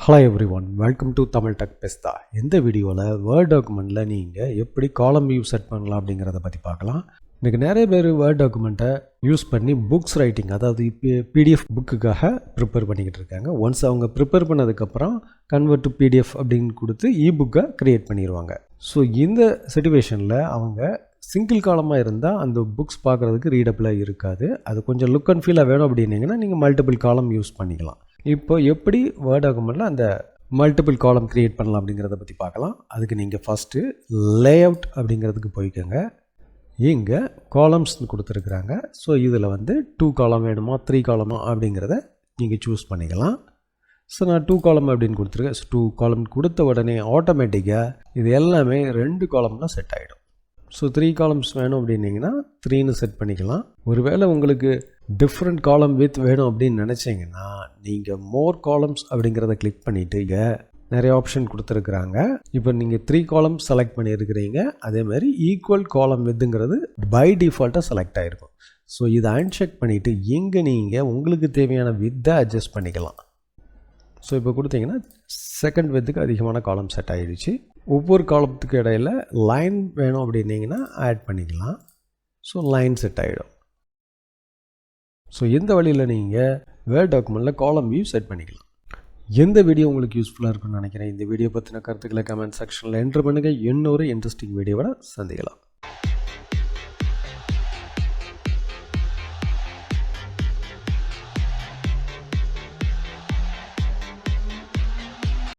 Hello everyone, welcome to Tamil Tech Pistha. இந்த வீடியோவில் word டாக்குமெண்ட்டில் நீங்கள் எப்படி காலம் வியூ செட் பண்ணலாம் அப்படிங்கிறத பற்றி பார்க்கலாம். இன்றைக்கி நிறைய பேர் வேர்ட் டாக்குமெண்ட்டை யூஸ் பண்ணி புக்ஸ் ரைட்டிங், அதாவது பிடிஎஃப் புக்குக்காக ப்ரிப்பேர் பண்ணிக்கிட்டு இருக்காங்க. ஒன்ஸ் அவங்க ப்ரிப்பேர் பண்ணதுக்கப்புறம் கன்வெர்ட் டு பிடிஎஃப் அப்படின்னு கொடுத்து இபுக்கை க்ரியேட் பண்ணிடுவாங்க. ஸோ இந்த சிச்சுவேஷனில் அவங்க சிங்கிள் காலமாக இருந்தால் அந்த புக்ஸ் பார்க்குறதுக்கு ரீடபிளாக இருக்காது. அது கொஞ்சம் லுக் அண்ட் ஃபீலாக வேணும் அப்படின்னீங்கன்னா நீங்கள் மல்டிபிள் காலம் யூஸ் பண்ணிக்கலாம். இப்போ எப்படி வேர்ட் டாக்குமெண்ட்டில் அந்த மல்டிபிள் காலம் க்ரியேட் பண்ணலாம் அப்படிங்கிறத பற்றி பார்க்கலாம். அதுக்கு நீங்கள் ஃபஸ்ட்டு லேஅவுட் அப்படிங்கிறதுக்கு போய்க்கோங்க. இங்கே காலம்ஸ்னு கொடுத்துருக்குறாங்க. ஸோ இதில் 2 காலம் வேணுமா 3 காலமா அப்படிங்கிறத நீங்கள் சூஸ் பண்ணிக்கலாம். ஸோ நான் 2 காலம் அப்படின்னு கொடுத்துருக்கேன். ஸோ 2 காலம் கொடுத்த உடனே ஆட்டோமேட்டிக்காக இது எல்லாமே 2 காலம்லாம் செட் ஆகிடும். ஸோ 3 காலம்ஸ் வேணும் அப்படின்னிங்கன்னா 3ன்னு செட் பண்ணிக்கலாம். ஒருவேளை உங்களுக்கு டிஃப்ரெண்ட் காலம் வித் வேணும் அப்படின்னு நினச்சிங்கன்னா நீங்கள் மோர் காலம்ஸ் அப்படிங்கிறத கிளிக் பண்ணிவிட்டு இங்கே நிறைய ஆப்ஷன் கொடுத்துருக்குறாங்க. இப்போ நீங்கள் 3 காலம் செலக்ட் பண்ணியிருக்கிறீங்க. அதேமாதிரி ஈக்குவல் காலம் வித்துங்கிறது பை டிஃபால்ட்டாக செலக்ட் ஆகிருக்கும். ஸோ இதை அன்செக் பண்ணிவிட்டு இங்கே நீங்கள் உங்களுக்கு தேவையான வித்தை அட்ஜஸ்ட் பண்ணிக்கலாம். ஸோ இப்போ கொடுத்தீங்கன்னா செகண்ட் வித்துக்கு அதிகமான காலம் செட் ஆகிடுச்சு. ஒவ்வொரு காலத்துக்கு இடையில் லைன் வேணும் அப்படின்னீங்கன்னா ஆட் பண்ணிக்கலாம். ஸோ லைன் செட் ஆகிடும். ஸோ இந்த வழியில் நீங்கள் வேர்ட் டாக்குமெண்ட்டில் காலம் வியூ செட் பண்ணிக்கலாம். எந்த வீடியோ உங்களுக்கு யூஸ்ஃபுல்லாக இருக்குன்னு நினைக்கிறேன். இந்த வீடியோ பற்றின கருத்துக்களை கமெண்ட் செக்ஷனில் என்ட்ரு பண்ணுங்கள். இன்னொரு இன்ட்ரெஸ்டிங் வீடியோவோட சந்திக்கலாம்.